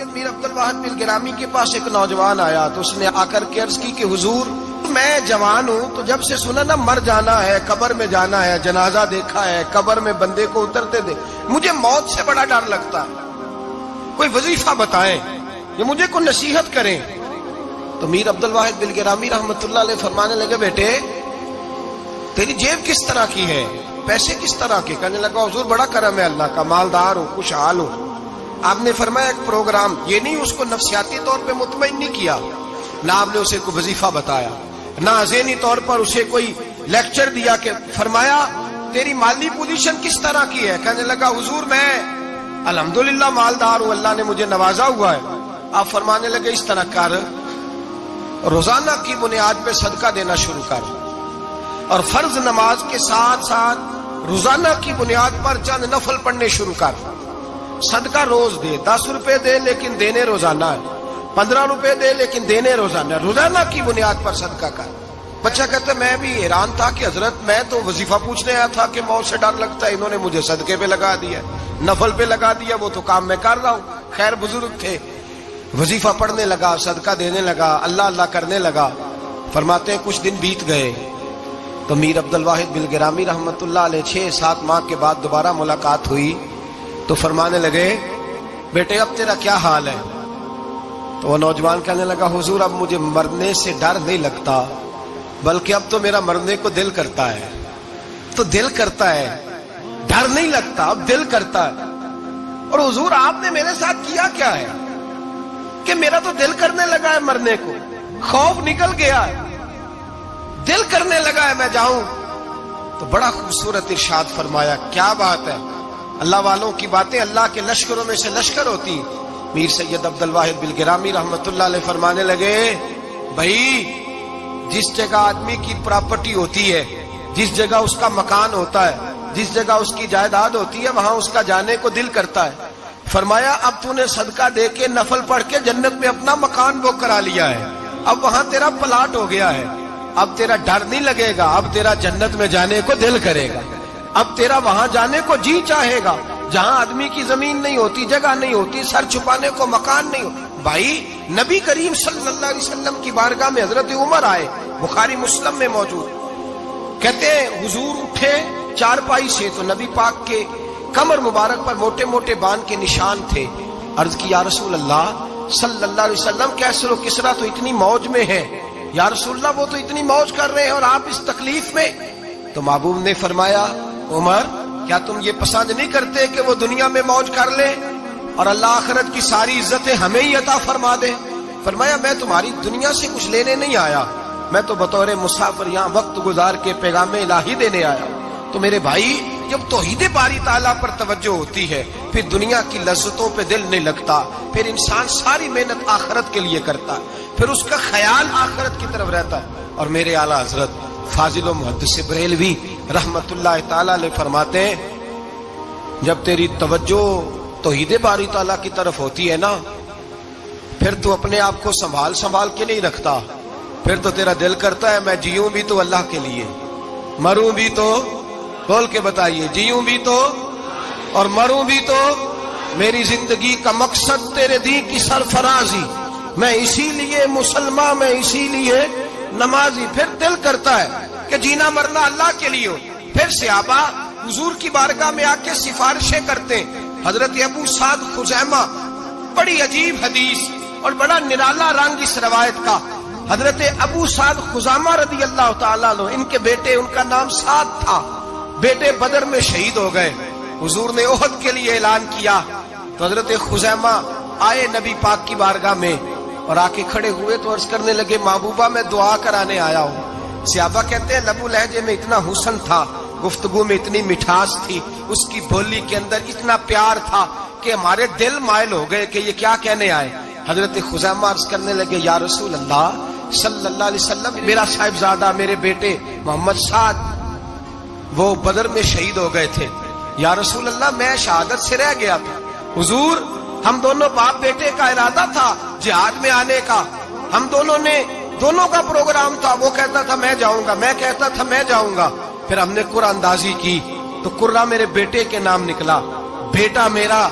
سید میر عبد الواحد بن گرامی کے پاس ایک نوجوان آیا تو اس نے آ کر کے عرض کی کہ حضور میں جوان ہوں تو جب سے سنا نا مر جانا ہے، قبر میں جانا ہے، جنازہ دیکھا ہے، قبر میں بندے کو اترتے دے، مجھے موت سے بڑا ڈر لگتا ہے، کوئی وظیفہ بتائیں یا مجھے کوئی نصیحت کریں۔ تو میر عبد الواحد بن گرامی رحمت اللہ علیہ فرمانے لگے بیٹے تیری جیب کس طرح کی ہے، پیسے کس طرح کے؟ کہنے لگا حضور بڑا کرم ہے اللہ کا، مالدار ہوں، خوشحال ہوں۔ آپ نے فرمایا ایک پروگرام، یہ نہیں اس کو نفسیاتی طور پہ مطمئن نہیں کیا، نہ آپ نے اسے کوئی وظیفہ بتایا، نہ ذہنی طور پر اسے کوئی لیکچر دیا، کہ فرمایا تیری مالی پوزیشن کس طرح کی ہے؟ کہنے لگا حضور میں الحمدللہ مالدار ہوں، اللہ نے مجھے نوازا ہوا ہے۔ آپ فرمانے لگے اس طرح کر، روزانہ کی بنیاد پہ صدقہ دینا شروع کر، اور فرض نماز کے ساتھ ساتھ روزانہ کی بنیاد پر چند نفل پڑھنے شروع کر، صدقہ روز دے، 10 روپے دے لیکن دینے روزانہ ہے، 15 روپے دے لیکن دینے روزانہ ہے، روزانہ کی بنیاد پر صدقہ کر۔ بچہ کہتا میں بھی حیران تھا کہ حضرت میں تو وظیفہ پوچھنے آیا تھا کہ موت سے ڈر لگتا ہے، انہوں نے مجھے صدقے پہ لگا دیا، نفل پہ لگا دیا، وہ تو کام میں کر رہا ہوں۔ خیر بزرگ تھے، وظیفہ پڑھنے لگا، صدقہ دینے لگا، اللہ اللہ کرنے لگا۔ فرماتے ہیں کچھ دن بیت گئے تو میر عبد الواحد بن گرامی رحمت اللہ علیہ 6-7 ماہ کے بعد دوبارہ ملاقات ہوئی تو فرمانے لگے بیٹے اب تیرا کیا حال ہے؟ تو وہ نوجوان کہنے لگا حضور اب مجھے مرنے سے ڈر نہیں لگتا، بلکہ اب تو میرا مرنے کو دل کرتا ہے، تو دل کرتا ہے، ڈر نہیں لگتا، اب دل کرتا ہے۔ اور حضور آپ نے میرے ساتھ کیا کیا ہے کہ میرا تو دل کرنے لگا ہے مرنے کو، خوف نکل گیا ہے، دل کرنے لگا ہے میں جاؤں۔ تو بڑا خوبصورت ارشاد فرمایا، کیا بات ہے، اللہ والوں کی باتیں اللہ کے لشکروں میں سے لشکر ہوتی۔ میر سید عبد الواحد بن گرامی رحمت اللہ علیہ فرمانے لگے بھائی جس جگہ آدمی کی پراپرٹی ہوتی ہے، جس جگہ اس کا مکان ہوتا ہے، جس جگہ اس کی جائیداد ہوتی ہے، وہاں اس کا جانے کو دل کرتا ہے۔ فرمایا اب تو نے صدقہ دے کے نفل پڑھ کے جنت میں اپنا مکان بک کرا لیا ہے، اب وہاں تیرا پلاٹ ہو گیا ہے، اب تیرا ڈر نہیں لگے گا، اب تیرا جنت میں جانے کو دل کرے گا، اب تیرا وہاں جانے کو جی چاہے گا جہاں آدمی کی زمین نہیں ہوتی، جگہ نہیں ہوتی، سر چھپانے کو مکان نہیں ہوتا۔ بھائی نبی کریم صلی اللہ علیہ وسلم کی بارگاہ میں حضرت عمر آئے، بخاری مسلم میں موجود، کہتے ہیں حضور اٹھے چارپائی سے تو نبی پاک کے کمر مبارک پر موٹے موٹے بان کے نشان تھے۔ عرض کی یا رسول اللہ صلی اللہ علیہ وسلم کیسر و کسرا تو اتنی موج میں ہے، یا رسول اللہ وہ تو اتنی موج کر رہے ہیں اور آپ اس تکلیف میں۔ تو محبوب نے فرمایا عمر کیا تم یہ پسند نہیں کرتے کہ وہ دنیا میں موج کر لے اور اللہ آخرت کی ساری عزتیں ہمیں ہی عطا فرما دے؟ فرمایا میں تمہاری دنیا سے کچھ لینے نہیں آیا، میں تو بطور مسافر یہاں وقت گزار کے پیغام الہی دینے آیا۔ تو میرے بھائی جب توحید باری تعالیٰ پر توجہ ہوتی ہے پھر دنیا کی لذتوں پہ دل نہیں لگتا، پھر انسان ساری محنت آخرت کے لیے کرتا ہے، پھر اس کا خیال آخرت کی طرف رہتا ہے۔ اور میرے اعلیٰ حضرت فاضل و محدث بریلوی رحمت اللہ تعالیٰ علیہ فرماتے ہیں جب تیری توجہ توحید باری تعالیٰ کی طرف ہوتی ہے نا پھر تو اپنے آپ کو سنبھال کے نہیں رکھتا، پھر تو تیرا دل کرتا ہے میں جیوں بھی تو اللہ کے لیے، مروں بھی تو، بول کے بتائیے، جیوں بھی تو اور مروں بھی تو، میری زندگی کا مقصد تیرے دین کی سرفرازی، میں اسی لیے مسلمان، میں اسی لیے نمازی۔ پھر دل کرتا ہے کہ جینا مرنا اللہ کے لیے ہو۔ پھر صحابہ حضور کی بارگاہ میں آ کے سفارشیں کرتے ہیں۔ حضرت ابو سعد خزیمہ، بڑی عجیب حدیث اور بڑا نرالا رنگ اس روایت کا، حضرت ابو سعد خزیمہ رضی اللہ تعالیٰ عنہ، ان کے بیٹے، ان کا نام سعد تھا، بیٹے بدر میں شہید ہو گئے۔ حضور نے احد کے لیے اعلان کیا تو حضرت خزیمہ آئے نبی پاک کی بارگاہ میں اور آ کے کھڑے ہوئے تو عرض کرنے لگے محبوبہ میں دعا کرانے آیا ہوں۔ صحابہ کہتے ہیں لبو لہجے میں اتنا حسن تھا، گفتگو میں اتنی مٹھاس تھی، اس کی بولی کے اندر اتنا پیار تھا کہ ہمارے دل مائل ہو گئے کہ یہ کیا کہنے آئے۔ حضرت خزیمہ عرض کرنے لگے یا رسول اللہ صلی اللہ علیہ وسلم میرا صاحبزادہ، میرے بیٹے محمد سعد وہ بدر میں شہید ہو گئے تھے، یا رسول اللہ میں شہادت سے رہ گیا تھا، حضور ہم دونوں باپ بیٹے کا ارادہ تھا جہاد میں آنے کا، ہم دونوں کا پروگرام تھا، وہ کہتا تھا میں جاؤں گا، میں کہتا تھا میں جاؤں گا۔ پھر ہم نے قرعہ اندازی کی تو قرہ میرے بیٹے کے نام نکلا، بیٹا میرا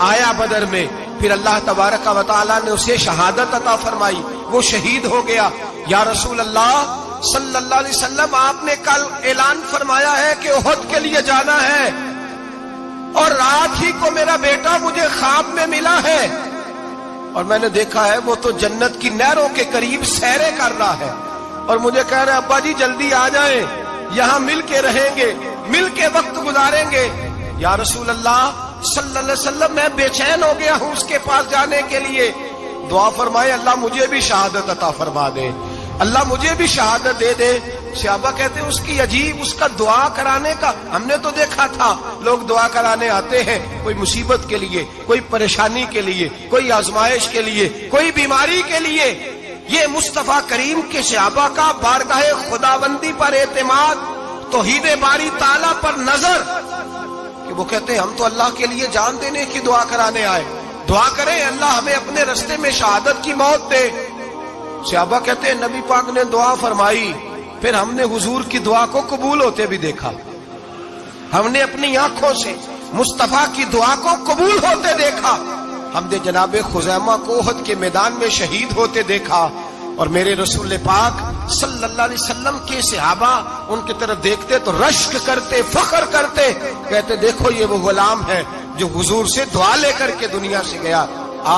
آیا بدر میں، پھر اللہ تبارک و تعالیٰ نے اسے شہادت عطا فرمائی، وہ شہید ہو گیا۔ یا رسول اللہ صلی اللہ علیہ وسلم، آپ نے کل اعلان فرمایا ہے کہ احد کے لیے جانا ہے، اور رات ہی کو میرا بیٹا مجھے خواب میں ملا ہے، اور میں نے دیکھا ہے وہ تو جنت کی نہروں کے قریب سیرے کر رہا ہے، اور مجھے کہہ رہے ابا جی جلدی آ جائیں، یہاں مل کے رہیں گے، مل کے وقت گزاریں گے۔ یا رسول اللہ صلی اللہ علیہ وسلم، میں بے چین ہو گیا ہوں اس کے پاس جانے کے لیے، دعا فرمائے اللہ مجھے بھی شہادت عطا فرما دے، اللہ مجھے بھی شہادت دے دے۔ صحابہ کہتے ہیں اس کی عجیب، اس کا دعا کرانے کا، ہم نے تو دیکھا تھا لوگ دعا کرانے آتے ہیں کوئی مصیبت کے لیے، کوئی پریشانی کے لیے، کوئی آزمائش کے لیے، کوئی بیماری کے لیے۔ یہ مصطفیٰ کریم کے صحابہ کا بارگاہ خداوندی پر اعتماد، توحید باری تعالیٰ پر نظر، کہ وہ کہتے ہیں ہم تو اللہ کے لیے جان دینے کی دعا کرانے آئے، دعا کریں اللہ ہمیں اپنے رستے میں شہادت کی موت دے۔ صحابہ کہتے ہیں نبی پاک نے دعا فرمائی، پھر ہم نے حضور کی دعا کو قبول ہوتے بھی دیکھا، ہم نے اپنی آنکھوں سے مصطفیٰ کی دعا کو قبول ہوتے دیکھا، ہم نے جناب خزیمہ کو احد کے میدان میں شہید ہوتے دیکھا، اور میرے رسول پاک صلی اللہ علیہ وسلم کے صحابہ ان کی طرف دیکھتے تو رشک کرتے، فخر کرتے، کہتے دیکھو یہ وہ غلام ہے جو حضور سے دعا لے کر کے دنیا سے گیا۔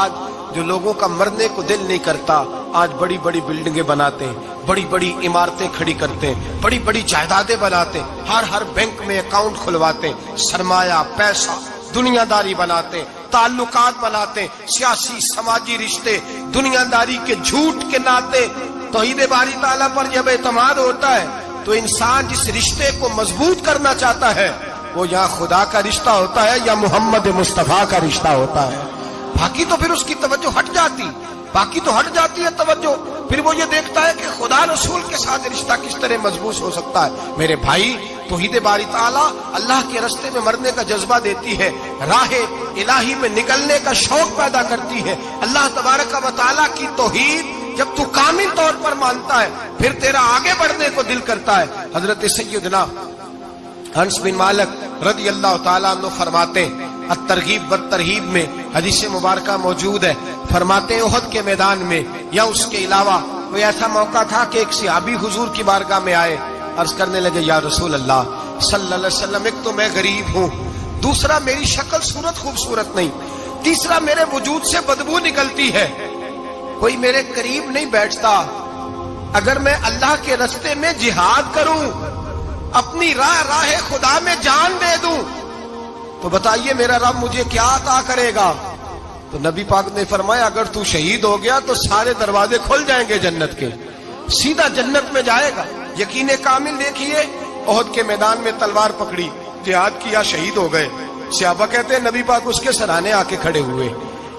آج جو لوگوں کا مرنے کو دل نہیں کرتا، آج بڑی بڑی بلڈنگیں بناتے ہیں، بڑی بڑی عمارتیں کھڑی کرتے ہیں، بڑی بڑی جائیدادیں بناتے ہیں، ہر بینک میں اکاؤنٹ کھلواتے ہیں، سرمایہ، پیسہ، دنیا داری بناتے ہیں، تعلقات بناتے ہیں، سیاسی سماجی رشتے، دنیا داری کے جھوٹ کے ناطے۔ توحید باری تعالیٰ پر جب اعتماد ہوتا ہے تو انسان جس رشتے کو مضبوط کرنا چاہتا ہے وہ یا خدا کا رشتہ ہوتا ہے یا محمد مصطفیٰ کا رشتہ ہوتا ہے، باقی تو پھر اس کی توجہ ہٹ جاتی، باقی تو ہٹ جاتی ہے توجہ، پھر وہ یہ دیکھتا ہے کہ خدا رسول کے ساتھ رشتہ کس طرح مضبوط ہو سکتا ہے۔ میرے بھائی، توحید باری تعالیٰ اللہ کے رستے میں مرنے کا جذبہ دیتی ہے، راہ الہی میں نکلنے کا شوق پیدا کرتی ہے۔ اللہ تبارک و تعالیٰ کی توحید جب تو کامل طور پر مانتا ہے پھر تیرا آگے بڑھنے کو دل کرتا ہے۔ حضرت سیدنا انس بن مالک رضی اللہ تعالیٰ عنہ فرماتے ہیں، الترغیب والترہیب میں حدیث مبارکہ موجود ہے، فرماتے ہیں احد کے میدان میں یا اس کے علاوہ کوئی ایسا موقع تھا کہ ایک صحابی حضور کی بارگاہ میں آئے، عرض کرنے لگے یا رسول اللہ صلی اللہ علیہ وسلم، ایک تو میں غریب ہوں، دوسرا میری شکل صورت خوبصورت نہیں، تیسرا میرے وجود سے بدبو نکلتی ہے، کوئی میرے قریب نہیں بیٹھتا، اگر میں اللہ کے رستے میں جہاد کروں، اپنی راہ خدا میں جان دے دوں، تو بتائیے میرا رب مجھے کیا عطا کرے گا؟ تو نبی پاک نے فرمایا اگر تو شہید ہو گیا تو سارے دروازے کھل جائیں گے جنت کے، سیدھا جنت میں جائے گا۔ یقین کامل دیکھیے، احد کے میدان میں تلوار پکڑی، جہاد کیا، شہید ہو گئے، صحابہ کہتے ہیں نبی پاک اس کے سرانے آ کے کھڑے ہوئے،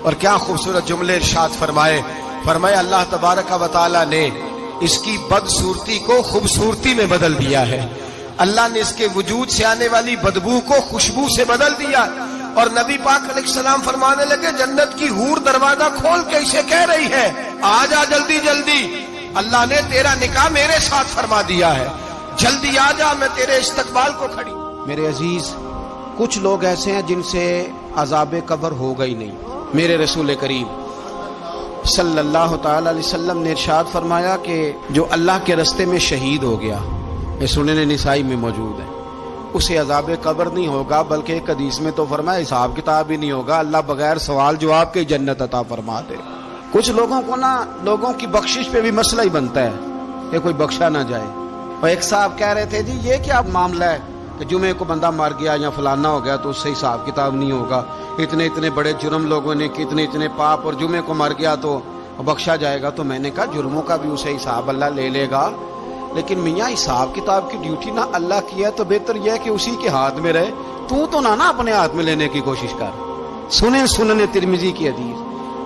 اور کیا خوبصورت جملے ارشاد فرمائے اللہ تبارک و تعالیٰ نے اس کی بدصورتی کو خوبصورتی میں بدل دیا ہے، اللہ نے اس کے وجود سے آنے والی بدبو کو خوشبو سے بدل دیا، اور نبی پاک علیہ السلام فرمانے لگے جنت کی حور دروازہ کھول کے اسے کہہ رہی ہے آ جا جلدی جلدی، اللہ نے تیرا نکاح میرے ساتھ فرما دیا ہے، جلدی آ جا، میں تیرے استقبال کو کھڑی۔ میرے عزیز، کچھ لوگ ایسے ہیں جن سے عذاب قبر ہوگا ہی نہیں۔ میرے رسول کریم صلی اللہ تعالی علیہ وسلم نے ارشاد فرمایا کہ جو اللہ کے رستے میں شہید ہو گیا، یہ سنن نسائی میں موجود ہے، اسے عذاب قبر نہیں ہوگا، بلکہ ایک حدیث میں تو فرمایا حساب کتاب ہی نہیں ہوگا، اللہ بغیر سوال جواب کے جنت عطا فرما دے۔ کچھ لوگوں کو لوگوں کی بخشش پہ بھی مسئلہ ہی بنتا ہے کہ کوئی بخشا نہ جائے۔ اور ایک صاحب کہہ رہے تھے جی یہ کیا معاملہ ہے کہ جمعے کو بندہ مر گیا یا فلانا ہو گیا تو اس سے حساب کتاب نہیں ہوگا، اتنے بڑے جرم لوگوں نے کی، اتنے پاپ، اور جمعے کو مر گیا تو بخشا جائے گا۔ تو میں نے کہا جرموں کا بھی اسے حساب اللہ لے لے گا، لیکن میاں حساب کتاب کی ڈیوٹی نہ اللہ کی ہے تو بہتر یہ ہے کہ اسی کے ہاتھ میں رہے، تو نہ اپنے ہاتھ میں لینے کی کوشش کر۔ سنن ترمذی کی حدیث،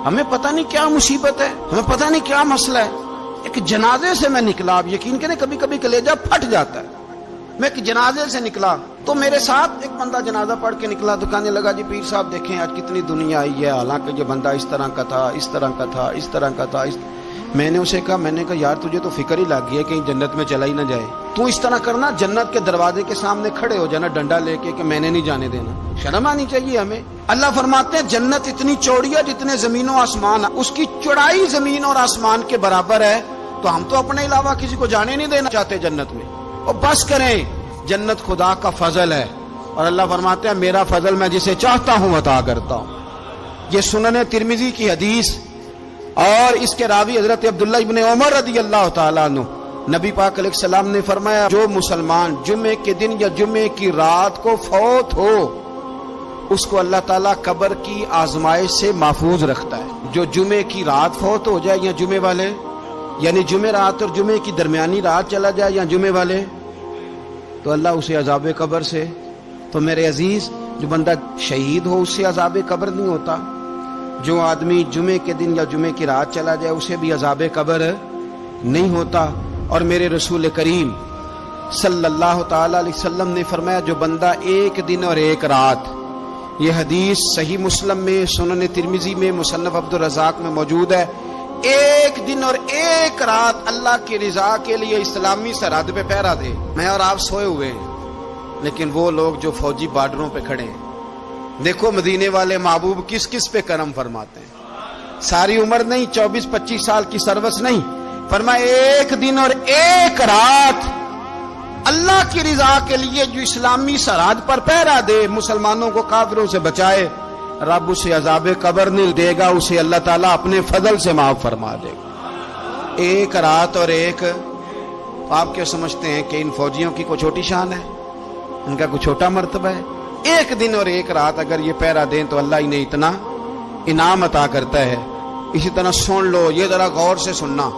ہمیں پتہ نہیں کیا مصیبت ہے، ہمیں پتہ نہیں کیا مسئلہ ہے۔ ایک جنازے سے میں نکلا، آپ یقین کریں کبھی کبھی کلیجہ پھٹ جاتا ہے، میں ایک جنازے سے نکلا تو میرے ساتھ ایک بندہ جنازہ پڑھ کے نکلا تو کہنے لگا جی پیر صاحب دیکھیں آج کتنی دنیا آئی ہے، حالانکہ یہ بندہ اس طرح کا تھا، اس طرح کا تھا، اس طرح کا تھا۔ میں نے اسے کہا یار تجھے تو فکر ہی لگ گئی ہے کہیں جنت میں چلا ہی نہ جائے. تو اس طرح کرنا، جنت کے دروازے کے سامنے کھڑے ہو جانا ڈنڈا لے کے کہ میں نے نہیں جانے دینا. شرم آنی چاہیے ہمیں. اللہ فرماتے ہیں جنت اتنی چوڑی ہے جتنے زمین و آسمان، اس کی چوڑائی زمین اور آسمان کے برابر ہے. تو ہم تو اپنے علاوہ کسی کو جانے نہیں دینا چاہتے جنت میں. اور بس کریں، جنت خدا کا فضل ہے، اور اللہ فرماتے ہیں میرا فضل میں جسے چاہتا ہوں عطا کرتا ہوں. یہ سنن ترمذی کی حدیث، اور اس کے راوی حضرت عبداللہ ابن عمر رضی اللہ تعالیٰ عنہ. نبی پاک علیہ السلام نے فرمایا جو مسلمان جمعے کے دن یا جمعے کی رات کو فوت ہو اس کو اللہ تعالیٰ قبر کی آزمائش سے محفوظ رکھتا ہے. جو جمعے کی رات فوت ہو جائے یا جمعے والے، یعنی جمعے رات اور جمعے کی درمیانی رات چلا جائے یا جمعے والے، تو اللہ اسے عذاب قبر سے، تو میرے عزیز جو بندہ شہید ہو اس سے عذاب قبر نہیں ہوتا. جو آدمی جمعے کے دن یا جمعے کی رات چلا جائے اسے بھی عذاب قبر نہیں ہوتا. اور میرے رسول کریم صلی اللہ تعالی علیہ وسلم نے فرمایا جو بندہ ایک دن اور ایک رات، یہ حدیث صحیح مسلم میں، سنن ترمذی میں، مصنف عبد الرزاق میں موجود ہے، ایک دن اور ایک رات اللہ کی رضا کے لیے اسلامی سرحد پہ پہرا دے. میں اور آپ سوئے ہوئے ہیں، لیکن وہ لوگ جو فوجی بارڈروں پہ کھڑے ہیں، دیکھو مدینے والے محبوب کس کس پہ کرم فرماتے ہیں. ساری عمر نہیں، 24-25 سال کی سروس نہیں، فرمایا ایک دن اور ایک رات اللہ کی رضا کے لیے جو اسلامی سرحد پر پہرا دے، مسلمانوں کو کافروں سے بچائے، رب اسے عذاب قبر نہیں دے گا، اسے اللہ تعالیٰ اپنے فضل سے معاف فرما دے گا. ایک رات اور ایک، آپ کیا سمجھتے ہیں کہ ان فوجیوں کی کوئی چھوٹی شان ہے؟ ان کا کوئی چھوٹا مرتبہ ہے؟ ایک دن اور ایک رات اگر یہ پہرا دیں تو اللہ انہیں اتنا انعام عطا کرتا ہے. اسی طرح سن لو، یہ ذرا غور سے سننا،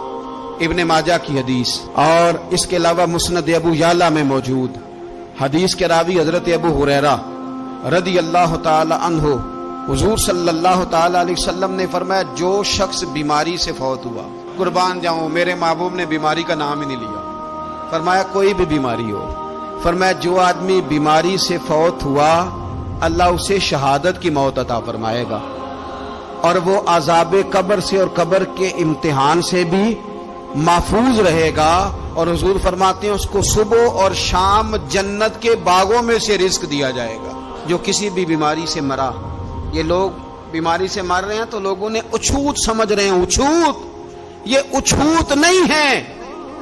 ابن ماجہ کی حدیث، اور اس کے علاوہ مسند ابو یعلا میں موجود حدیث کے راوی حضرت ابو ہریرہ رضی اللہ تعالی عنہ، حضور صلی اللہ تعالی علیہ وسلم نے فرمایا جو شخص بیماری سے فوت ہوا، قربان جاؤں میرے محبوب نے بیماری کا نام ہی نہیں لیا، فرمایا کوئی بھی بیماری ہو، فرمایا جو آدمی بیماری سے فوت ہوا اللہ اسے شہادت کی موت عطا فرمائے گا، اور وہ عذاب قبر سے اور قبر کے امتحان سے بھی محفوظ رہے گا. اور حضور فرماتے ہیں اس کو صبح اور شام جنت کے باغوں میں سے رزق دیا جائے گا. جو کسی بھی بیماری سے مرا، یہ لوگ بیماری سے مر رہے ہیں تو لوگوں نے اچھوت سمجھ رہے ہیں، اچھوت، یہ اچھوت نہیں ہے،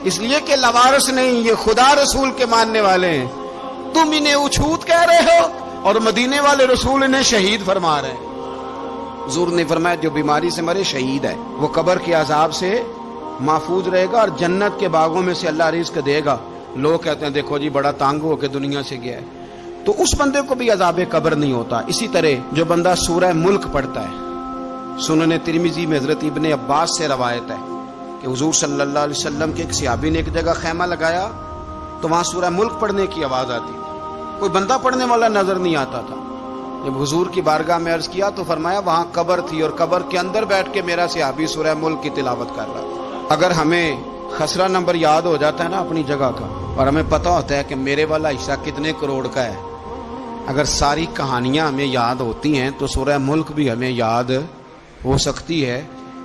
اس لیے کہ لوارث نہیں، یہ خدا رسول کے ماننے والے ہیں. تم انہیں اچھوت کہہ رہے ہو اور مدینے والے رسول انہیں شہید فرما رہے ہیں. حضور نے فرمایا جو بیماری سے مرے شہید ہے، وہ قبر کے عذاب سے محفوظ رہے گا اور جنت کے باغوں میں سے اللہ رزق دے گا. لوگ کہتے ہیں دیکھو جی بڑا تانگ ہو کے دنیا سے گیا ہے، تو اس بندے کو بھی عذاب قبر نہیں ہوتا. اسی طرح جو بندہ سورہ ملک پڑھتا ہے، سنن ترمذی میں حضرت ابن عباس سے روایت ہے کہ حضور صلی اللہ علیہ وسلم کے ایک صحابی نے ایک جگہ خیمہ لگایا تو وہاں سورہ ملک پڑھنے کی آواز آتی، کوئی بندہ پڑھنے والا نظر نہیں آتا تھا. جب حضور کی بارگاہ میں عرض کیا تو فرمایا وہاں قبر تھی اور قبر کے اندر بیٹھ کے میرا صحابی سورہ ملک کی تلاوت کر رہا تھا. اگر ہمیں خسرہ نمبر یاد ہو جاتا ہے نا اپنی جگہ کا، اور ہمیں پتہ ہوتا ہے کہ میرے والا حصہ کتنے کروڑ کا ہے، اگر ساری کہانیاں ہمیں یاد ہوتی ہیں تو سورہ ملک بھی ہمیں یاد ہو سکتی ہے.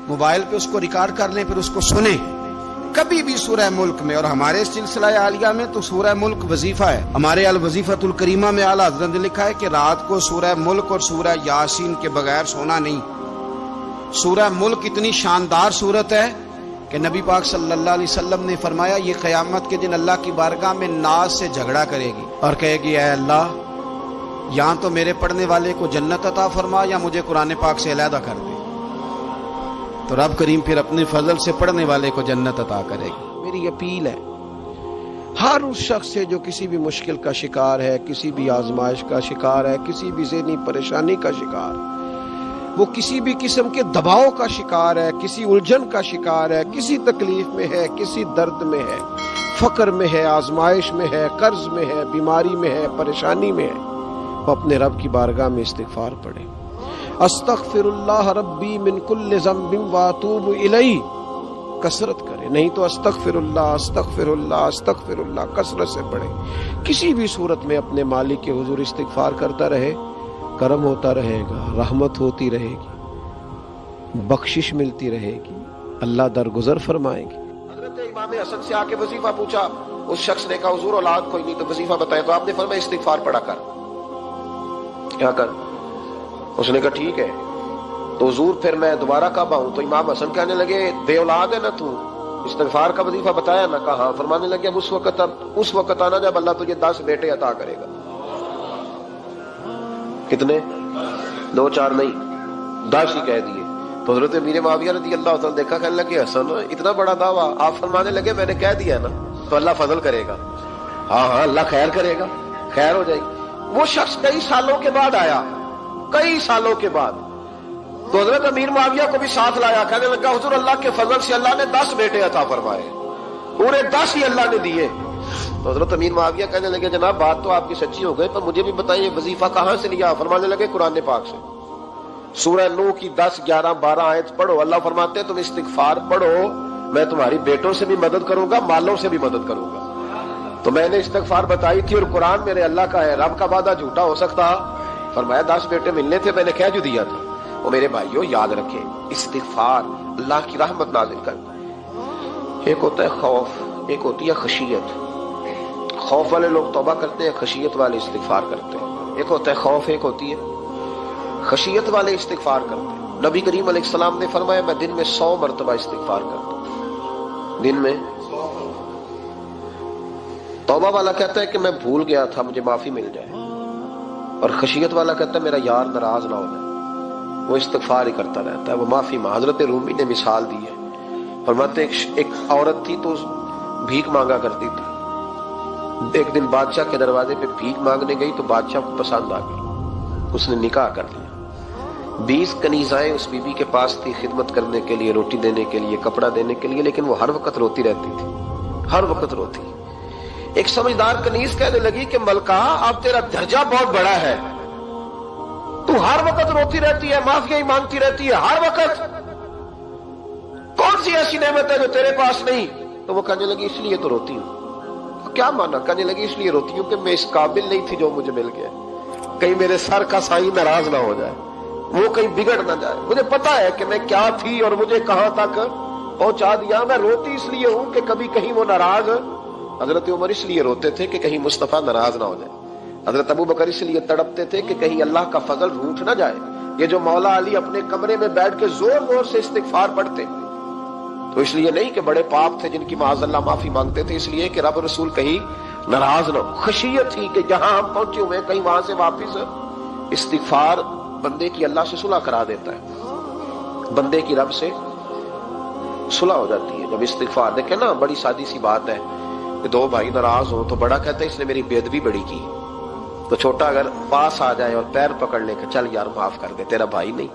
موبائل پہ اس کو ریکارڈ کر لیں، پھر اس کو سنیں کبھی بھی سورہ ملک میں. اور ہمارے سلسلہ عالیہ میں تو سورہ ملک وظیفہ ہے. ہمارے الوظیفۃ الکریمہ میں اعلیٰ حضرت نے لکھا ہے کہ رات کو سورہ ملک اور سورہ یاسین کے بغیر سونا نہیں. سورہ ملک اتنی شاندار سورت ہے کہ نبی پاک صلی اللہ علیہ وسلم نے فرمایا یہ قیامت کے دن اللہ کی بارگاہ میں ناز سے جھگڑا کرے گی اور کہے گی اے اللہ یہاں تو میرے پڑھنے والے کو جنت عطا فرما یا مجھے قرآن پاک سے علیحدہ کر دے. تو رب کریم پھر اپنے فضل سے پڑھنے والے کو جنت عطا کرے گی. میری اپیل ہے ہر اس شخص سے جو کسی بھی مشکل کا شکار ہے، کسی بھی آزمائش کا شکار ہے، کسی بھی ذہنی پریشانی کا شکار ہے، وہ کسی بھی قسم کے دباؤ کا شکار ہے، کسی الجھن کا شکار ہے، کسی تکلیف میں ہے، کسی درد میں ہے، فقر میں ہے، آزمائش میں ہے، قرض میں ہے، بیماری میں ہے، پریشانی میں ہے، وہ اپنے رب کی بارگاہ میں استغفار پڑھے. استغفر اللہ ربی من کل ذنب واتوب الیہ کثرت کرے، نہیں تو استغفر اللہ استغفر اللہ استغفر اللہ کثرت سے پڑھے. کسی بھی صورت میں اپنے مالک کے حضور استغفار کرتا رہے، کرم ہوتا رہے گا، رحمت ہوتی رہے گی، بخشش ملتی رہے گی، اللہ درگزر فرمائیں گے۔ حضرت امام حسن سے آ کے وظیفہ پوچھا، اس شخص نے کہا حضور اولاد کوئی نہیں تو وظیفہ بتایا، تو آپ نے فرمایا استغفار پڑھا کر، کیا کر؟ اس نے کہا ٹھیک ہے۔ تو حضور پھر میں دوبارہ کب آؤں؟ تو امام حسن کہنے لگے بے اولاد ہے نا تو، استغفار کا وظیفہ بتایا نا؟ کہا ہاں۔ فرمانے لگے اب اس وقت آنا جب اللہ تجھے 10 بیٹے عطا کرے گا۔ کتنے؟ 2 4 نہیں، 10 ہی کہہ دیے۔ تو حضرت امیر معاویہ رضی اللہ تعالیٰ دیکھا، کہنے لگے حسن اتنا بڑا دعویٰ؟ آپ فرمانے لگے میں نے کہہ دیا نا تو اللہ فضل کرے گا۔ ہاں ہاں اللہ خیر کرے گا، خیر ہو جائے گی۔ وہ شخص کئی سالوں کے بعد آیا، کئی سالوں کے بعد، تو حضرت امیر معاویہ کو بھی ساتھ لایا، کہنے لگا حضور اللہ کے فضل سے اللہ نے 10 بیٹے عطا فرمائے، پورے 10 ہی اللہ نے دیے۔ تو حضرت امیر معاویہ کہنے لگے جناب بات تو آپ کی سچی ہو گئی، پر مجھے بھی بتائیے وظیفہ کہاں سے لیا؟ فرمانے لگے قرآن پاک سے، سورہ نوح کی 10 11 12 آیت پڑھو۔ اللہ فرماتے ہیں تم استغفار پڑھو، میں تمہاری بیٹوں سے بھی مدد کروں گا، مالوں سے بھی مدد کروں گا۔ تو میں نے استغفار بتائی تھی اور قرآن میرے اللہ کا ہے، رب کا وعدہ جھوٹا ہو سکتا؟ فرمایا 10 بیٹے ملنے تھے، میں نے کہہ جو دیا تھا۔ وہ میرے بھائیوں یاد رکھیں، استغفار اللہ کی رحمت نازل کرتا ہے۔ ایک ہوتا ہے خوف، ایک ہوتی ہے خشیت۔ خوف والے لوگ توبہ کرتے ہیں، خشیت والے استغفار کرتے ہیں۔ ایک ہوتا ہے خوف، ایک ہوتی ہے خشیت والے استغفار کرتے ہیں۔ نبی کریم علیہ السلام نے فرمایا میں دن میں 100 مرتبہ استغفار کرتا ہوں، دن میں۔ توبہ والا کہتا ہے کہ میں بھول گیا تھا، مجھے معافی مل جائے، اور خشیت والا کہتا ہے میرا یار ناراض نہ ہو جائے، وہ استغفار ہی کرتا رہتا ہے، وہ معافی مانگ۔ حضرت رومی نے مثال دی ہے، فرماتے ایک عورت تھی تو بھیک مانگا کرتی تھی، ایک دن بادشاہ کے دروازے پہ بھیک مانگنے گئی تو بادشاہ کو پسند آ گئی، اس نے نکاح کر لیا۔ 20 کنیزائیں اس بی بی کے پاس تھی خدمت کرنے کے لیے، روٹی دینے کے لیے، کپڑا دینے کے لیے، لیکن وہ ہر وقت روتی رہتی تھی، ہر وقت روتی۔ ایک سمجھدار کنیز کہنے لگی کہ ملکہ اب تیرا درجہ بہت بڑا ہے، تو ہر وقت روتی رہتی ہے، معافی ہی مانگتی رہتی ہے ہر وقت، کون سی ایسی نعمت ہے جو تیرے پاس نہیں؟ تو وہ کہنے لگی اس لیے تو روتی ہوں۔ کیا مانا؟ کہنے لگی اس لیے روتی ہوں کہ میں اس قابل نہیں تھی جو مجھے مل گیا، کہیں میرے سر کا سائیں ناراض نہ ہو جائے، وہ کہیں بگڑ نہ جائے، مجھے پتا ہے کہ میں کیا تھی اور مجھے کہاں تک پہنچا دیا، میں روتی اس لیے ہوں کہ کبھی کہیں وہ ناراض۔ حضرت عمر اس لیے روتے تھے کہ کہیں مصطفیٰ ناراض نہ ہو جائے، حضرت ابو بکر اس لیے تڑپتے تھے کہ کہیں اللہ کا فضل روٹ نہ جائے۔ یہ جو مولا علی اپنے کمرے میں بیٹھ کے زور زور سے استغفار پڑھتے تو اس لیے نہیں کہ بڑے پاپ تھے جن کی معاذ اللہ معافی مانگتے تھے، اس لیے کہ رب رسول کہیں ناراض نہ ہو۔ خشیت تھی کہ جہاں ہم پہنچے ہوئے کہیں وہاں سے واپس۔ استغفار بندے کی اللہ سے صلح کرا دیتا ہے، بندے کی رب سے صلح ہو جاتی ہے جب استغفار۔ دیکھیں نا بڑی سادی سی بات ہے کہ 2 بھائی ناراض ہو تو بڑا کہتا ہے اس نے میری بے ادبی بڑی کی، تو چھوٹا اگر پاس آ جائے اور پیر پکڑ لے کہ چل یار معاف کر دے، تیرا بھائی نہیں۔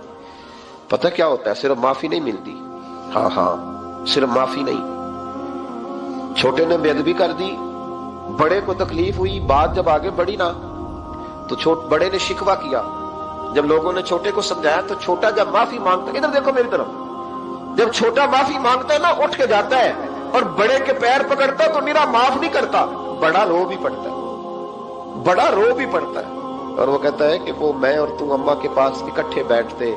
پتہ کیا ہوتا ہے؟ صرف معافی نہیں ملتی، ہاں ہاں صرف معافی نہیں، چھوٹے نے بے ادبی کر دی، بڑے کو تکلیف ہوئی، بات جب آگے بڑھی نا تو بڑے نے شکوہ کیا، جب لوگوں نے چھوٹے کو سمجھایا تو چھوٹا جب معافی مانگتا ہے، ادھر دیکھو میری طرف، جب چھوٹا معافی مانگتا ہے نا اٹھ کے جاتا ہے اور بڑے کے پیر پکڑتا ہے تو میرا معاف نہیں کرتا، بڑا رو بھی پڑتا ہے، بڑا رو بھی پڑتا ہے، اور وہ کہتا ہے کہ وہ میں اور تو اماں کے پاس اکٹھے بیٹھتے،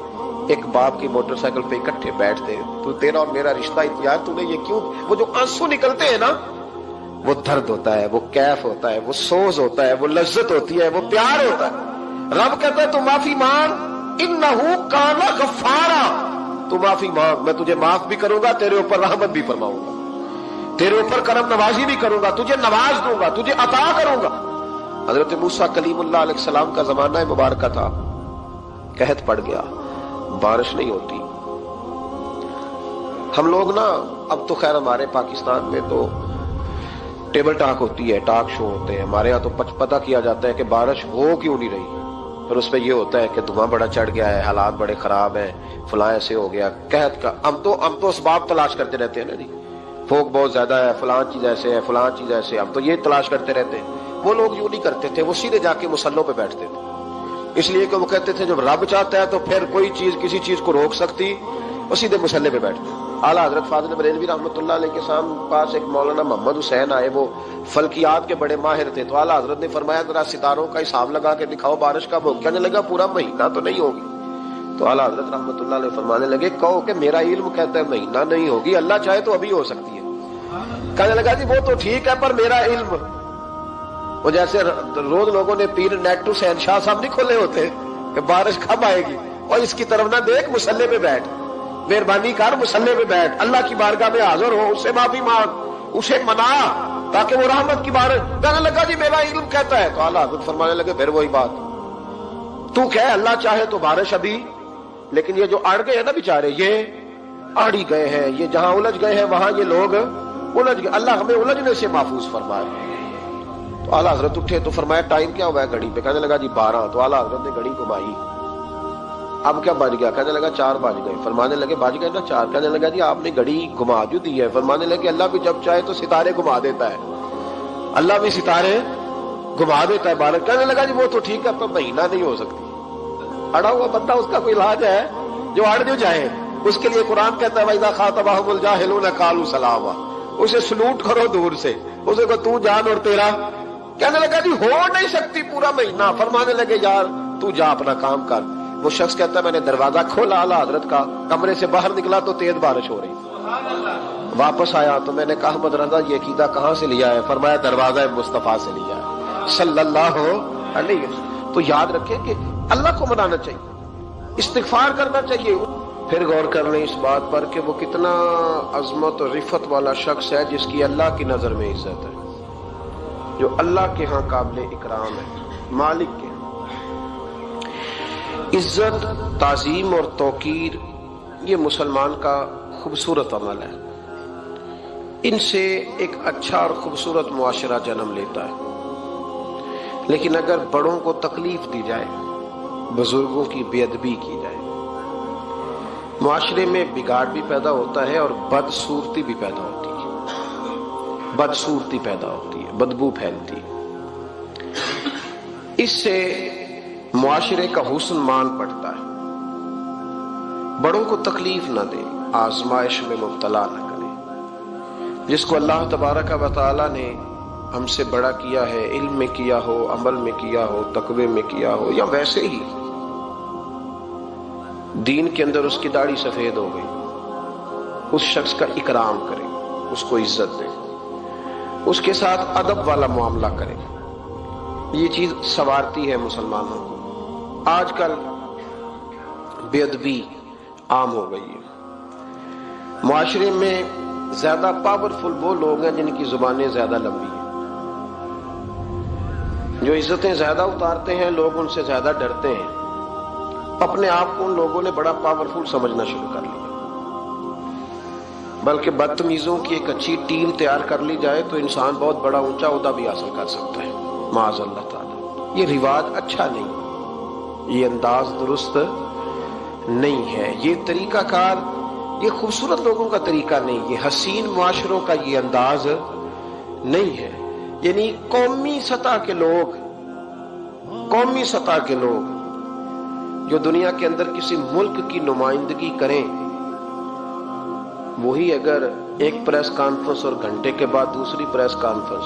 ایک باپ کی موٹر سائیکل پہ اکٹھے بیٹھتے، تو تیرا اور میرا رشتہ یار تو نے یہ کیوں؟ وہ جو آنسو نکلتے ہیں نا وہ درد ہوتا ہے، وہ کیف ہوتا ہے، وہ سوز ہوتا ہے، وہ لذت ہوتی ہے، وہ پیار ہوتا ہے۔ رب کہتا ہے تو معافی مانگ، انہو کان غفارا، تو معافی مانگ، میں تجھے معاف بھی کروں گا، تیرے اوپر رحمت بھی فرماؤں گا، تیرے اوپر کرم نوازی بھی کروں گا، تجھے نواز دوں گا، تجھے عطا کروں گا۔ حضرت موسیٰ کلیم اللہ علیہ السلام کا زمانہ مبارکہ تھا، قحط پڑ گیا، بارش نہیں ہوتی۔ ہم لوگ نا اب تو خیر ہمارے پاکستان میں تو ٹیبل ٹاک ہوتی ہے، ٹاک شو ہوتے ہیں، ہمارے ہاں تو پتہ کیا جاتا ہے کہ بارش ہو کیوں نہیں رہی، پھر اس پہ یہ ہوتا ہے کہ دھواں بڑا چڑھ گیا ہے، حالات بڑے خراب ہیں، فلاں ایسے ہو گیا قحط کا۔ ہم تو اسباب تلاش کرتے رہتے ہیں نا جی، فوق بہت زیادہ ہے، فلاں چیز ایسے ہے، فلاں چیز ایسے، ہم تو یہ تلاش کرتے رہتے ہیں۔ وہ لوگ یوں نہیں کرتے تھے، وہ سیدھے جا کے مصلوں پہ بیٹھتے تھے، اس لیے کہ وہ کہتے تھے جب رب چاہتا ہے تو پھر کوئی چیز کسی چیز کو روک سکتی، وہ سیدھے مصلے پہ بیٹھتے۔ اعلیٰ حضرت فاضل بریلوی رحمۃ اللہ علیہ کے پاس ایک مولانا محمد حسین آئے، وہ فلکیات کے بڑے ماہر تھے، تو اعلیٰ حضرت نے فرمایا ذرا ستاروں کا حساب لگا کے دکھاؤ بارش کب ہوگی؟ کہنے لگا پورا مہینہ تو نہیں ہوگی۔ تو اعلیٰ حضرت رحمۃ اللہ علیہ فرمانے لگے کہو کہ میرا علم کہتا ہے مہینہ نہیں ہوگی، اللہ چاہے تو ابھی ہو سکتی ہے۔ کہنے لگا جی وہ تو ٹھیک ہے پر میرا علم، وہ جیسے روز لوگوں نے پیر نیٹ ٹو سین شاہ صاحب نہیں کھولے ہوتے کہ بارش کب آئے گی، اور اس کی طرف نہ دیکھ، مصلے پہ بیٹھ، مہربانی کر مصلے پہ بیٹھ، اللہ کی بارگاہ میں حاضر ہو، اس سے معافی مانگ، اسے منا تاکہ وہ رحمت کی بارش۔ کہنے لگا جی میرا علم کہتا ہے۔ تو اعلیٰ حضرت فرمانے لگے پھر وہی بات، تو کہہ اللہ چاہے تو بارش ابھی، لیکن یہ جو اڑ گئے ہیں نا بیچارے، یہ اڑ ہی گئے ہیں، یہ جہاں الجھ گئے ہیں وہاں یہ لوگ الجھ گئے، اللہ ہمیں الجھنے سے محفوظ فرمائے۔ تو اعلیٰ حضرت اٹھے تو فرمایا ٹائم کیا ہوا ہے گھڑی پہ؟ کہنے لگا جی 12۔ تو اعلیٰ حضرت نے گھڑی گھمائی، اب کیا بج گیا؟ کہنے لگا 4 بج گئے۔ فرمانے لگے بج گئے نا 4؟ کہنے لگا جی آپ نے گھڑی گھما جو دی ہے۔ فرمانے لگے اللہ بھی جب چاہے تو ستارے گھما دیتا ہے، اللہ بھی ستارے گھما دیتا ہے بارش۔ کہنے لگا جی وہ تو ٹھیک ہے پر مہینہ نہیں ہو سکتی۔ اڑا ہوا بندہ، اس کا کوئی علاج ہے؟ جو اڑ جو جائے اس کے لیے قرآن کہتا ہے وَإِذَا خَاطَبَهُمُ الْجَاهِلُونَ قَالُوا سَلَامًا، اسے سلوٹ کرو دور سے، اسے کو تو جان اور تیرا۔ کہنے لگا جی ہو نہیں سکتی پورا مہینہ۔ فرمانے لگے یار تو جا اپنا کام کر۔ وہ شخص کہتا ہے میں نے دروازہ کھولا اعلیٰ حضرت کا، کمرے سے باہر نکلا تو تیز بارش ہو رہی۔ واپس آیا تو میں نے کہا احمد رضا یہ عقیدہ کہاں سے لیا ہے؟ فرمایا دروازہ مصطفیٰ سے لیا ہے صلی اللہ علیہ وسلم۔ تو یاد رکھیں کہ اللہ کو منانا چاہیے، استغفار کرنا چاہیے۔ پھر غور کر لیں اس بات پر کہ وہ کتنا عظمت اور رفت والا شخص ہے جس کی اللہ کی نظر میں عزت ہے، جو اللہ کے ہاں قابل اکرام ہے، مالک کے ہاں۔ عزت، تعظیم اور توقیر یہ مسلمان کا خوبصورت عمل ہے، ان سے ایک اچھا اور خوبصورت معاشرہ جنم لیتا ہے۔ لیکن اگر بڑوں کو تکلیف دی جائے، بزرگوں کی بے ادبی کی جائے، معاشرے میں بگاڑ بھی پیدا ہوتا ہے اور بدصورتی بھی پیدا ہوتی ہے، بدصورتی پیدا ہوتی ہے، بدبو پھیلتی ہے، اس سے معاشرے کا حسن مان پڑتا ہے۔ بڑوں کو تکلیف نہ دیں، آزمائش میں مبتلا نہ کریں۔ جس کو اللہ تبارک و تعالی نے ہم سے بڑا کیا ہے، علم میں کیا ہو، عمل میں کیا ہو، تقوی میں کیا ہو، یا ویسے ہی دین کے اندر اس کی داڑھی سفید ہو گئی، اس شخص کا اکرام کریں، اس کو عزت دیں، اس کے ساتھ ادب والا معاملہ کریں۔ یہ چیز سنوارتی ہے مسلمانوں کو۔ آج کل بے ادبی عام ہو گئی ہے۔ معاشرے میں زیادہ پاورفل وہ لوگ ہیں جن کی زبانیں زیادہ لمبی ہیں، جو عزتیں زیادہ اتارتے ہیں، لوگ ان سے زیادہ ڈرتے ہیں۔ اپنے آپ کو ان لوگوں نے بڑا پاورفل سمجھنا شروع کر لیا۔ بلکہ بدتمیزوں کی ایک اچھی ٹیم تیار کر لی جائے تو انسان بہت بڑا اونچا عہدہ بھی حاصل کر سکتا ہے، معاذ اللہ تعالی۔ یہ رواج اچھا نہیں، یہ انداز درست نہیں ہے، یہ طریقہ کار، یہ خوبصورت لوگوں کا طریقہ نہیں، یہ حسین معاشروں کا یہ انداز نہیں ہے۔ یعنی قومی سطح کے لوگ جو دنیا کے اندر کسی ملک کی نمائندگی کریں، وہی اگر ایک پریس کانفرنس اور گھنٹے کے بعد دوسری پریس کانفرنس،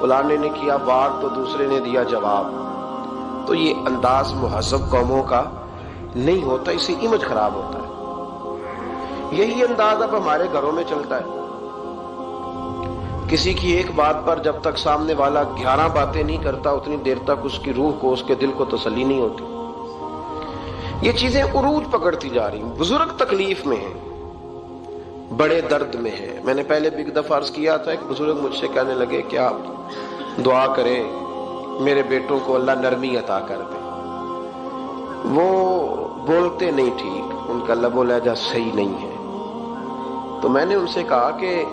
فلانے نے کیا وار تو دوسرے نے دیا جواب، تو یہ انداز مہذب قوموں کا نہیں ہوتا، اس سے امیج خراب ہوتا ہے۔ یہی انداز اب ہمارے گھروں میں چلتا ہے۔ کسی کی ایک بات پر جب تک سامنے والا 11 باتیں نہیں کرتا، اتنی دیر تک اس کی روح کو، اس کے دل کو تسلی نہیں ہوتی۔ یہ چیزیں عروج پکڑتی جا رہی ہیں۔ بزرگ تکلیف میں ہیں، بڑے درد میں ہیں۔ میں نے پہلے بھی ایک دفعہ عرض کیا تھا، ایک بزرگ مجھ سے کہنے لگے کہ آپ دعا کریں میرے بیٹوں کو اللہ نرمی عطا کر دے، وہ بولتے نہیں ٹھیک، ان کا لب و لہجہ صحیح نہیں ہے۔ تو میں نے ان سے کہا کہ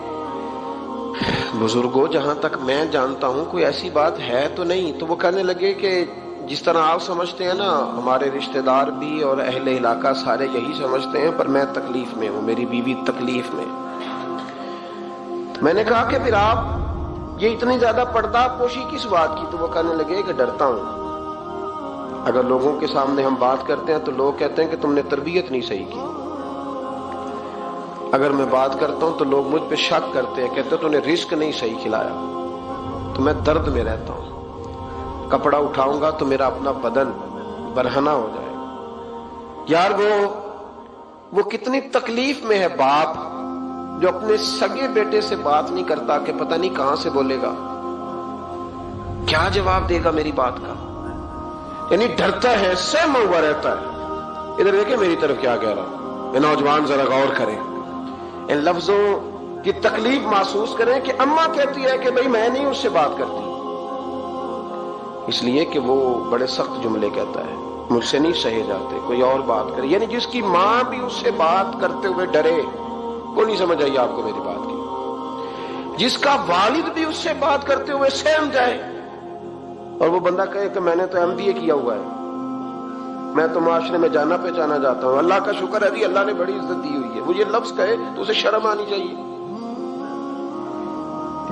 بزرگوں، جہاں تک میں جانتا ہوں کوئی ایسی بات ہے تو نہیں۔ تو وہ کہنے لگے کہ جس طرح آپ سمجھتے ہیں نا، ہمارے رشتہ دار بھی اور اہل علاقہ سارے یہی سمجھتے ہیں، پر میں تکلیف میں ہوں، میری بیوی تکلیف میں۔ میں نے کہا کہ پھر آپ یہ اتنی زیادہ پردہ پوشی کس بات کی؟ تو وہ کہنے لگے کہ ڈرتا ہوں، اگر لوگوں کے سامنے ہم بات کرتے ہیں تو لوگ کہتے ہیں کہ تم نے تربیت نہیں صحیح کی، اگر میں بات کرتا ہوں تو لوگ مجھ پہ شک کرتے ہیں، کہتے ہیں تو نے رزق نہیں صحیح کھلایا، تو میں درد میں رہتا ہوں، کپڑا اٹھاؤں گا تو میرا اپنا بدن برہنہ ہو جائے گا۔ یار وہ کتنی تکلیف میں ہے باپ جو اپنے سگے بیٹے سے بات نہیں کرتا کہ پتہ نہیں کہاں سے بولے گا، کیا جواب دے گا میری بات کا، یعنی ڈرتا ہے، سہما ہوا رہتا ہے۔ ادھر دیکھیں میری طرف کیا کہہ رہا ہوں، یہ نوجوان ذرا غور کریں، ان لفظوں کی تکلیف محسوس کریں کہ اماں کہتی ہے کہ بھئی میں نہیں اس سے بات کرتی، اس لیے کہ وہ بڑے سخت جملے کہتا ہے، مجھ سے نہیں سہے جاتے، کوئی اور بات کرے، یعنی جس کی ماں بھی اس سے بات کرتے ہوئے ڈرے۔ کوئی نہیں سمجھ آئی آپ کو میری بات کی؟ جس کا والد بھی اس سے بات کرتے ہوئے سہم جائے اور وہ بندہ کہے کہ میں نے تو MBA کیا ہوا ہے، میں تو معاشرے میں جانا پہچانا جاتا ہوں، اللہ کا شکر ہے جی اللہ نے بڑی عزت دی ہوئی ہے، وہ یہ لفظ کہے تو اسے شرم آنی چاہیے۔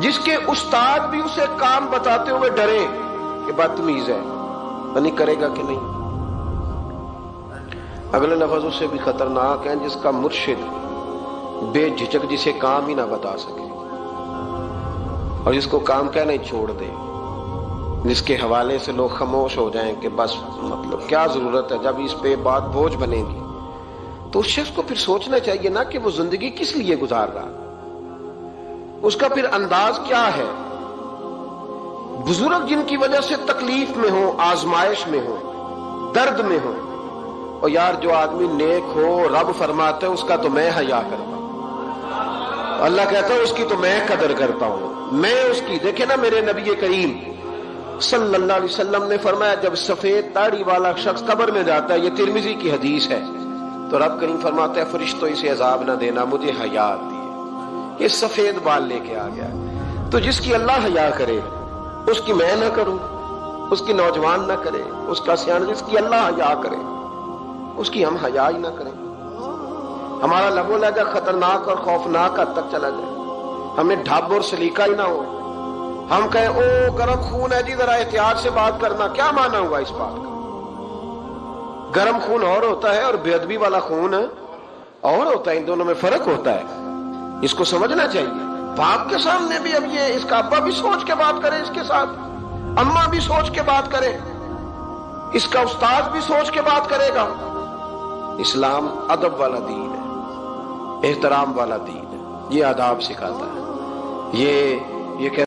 جس کے استاد بھی اسے کام بتاتے ہوئے ڈرے کہ بدتمیز ہے، نہیں کرے گا کہ نہیں۔ اگلے لفظ اس سے بھی خطرناک ہیں جس کا مرشد بے جھجک جسے کام ہی نہ بتا سکے اور جس کو کام کہنا ہی چھوڑ دے، جس کے حوالے سے لوگ خاموش ہو جائیں کہ بس مطلب کیا ضرورت ہے، جب اس پہ بات بوجھ بنے گی تو اس شخص کو پھر سوچنا چاہیے نا کہ وہ زندگی کس لیے گزار رہا، اس کا پھر انداز کیا ہے۔ بزرگ جن کی وجہ سے تکلیف میں ہو، آزمائش میں ہو، درد میں ہو، اور یار جو آدمی نیک ہو رب فرماتا ہے اس کا تو میں حیا کرتا ہوں، اللہ کہتا ہے اس کی تو میں قدر کرتا ہوں، میں اس کی۔ دیکھیں نا میرے نبی کریم صلی اللہ علیہ وسلم نے فرمایا جب سفید داڑھی والا شخص قبر میں جاتا ہے، یہ ترمذی کی حدیث ہے، تو رب کریم فرماتا ہے فرشتوں اسے عذاب نہ دینا، مجھے حیا آتی ہے، یہ سفید بال لے کے آ گیا۔ تو جس کی اللہ حیا کرے اس کی میں نہ کروں، اس کی نوجوان نہ کرے، اس کا سیان، جس کی اللہ حیا کرے اس کی ہم حیا ہی نہ کریں، ہمارا لب و لہجہ خطرناک اور خوفناک حد تک چلا جائے، ہمیں ڈھب اور سلیقہ ہی نہ ہو، ہم کہیں او گرم خون ہے جی ذرا احتیاط سے بات کرنا، کیا مانا ہوا اس بات کا؟ گرم خون اور ہوتا ہے اور بے ادبی والا خون اور ہوتا ہے، ان دونوں میں فرق ہوتا ہے، اس کو سمجھنا چاہیے۔ باپ کے سامنے بھی اب یہ اس کا ابا بھی سوچ کے بات کرے، اس کے ساتھ اماں بھی سوچ کے بات کرے، اس کا استاد بھی سوچ کے بات کرے گا۔ اسلام ادب والا دین ہے، احترام والا دین ہے، یہ آداب سکھاتا ہے، یہ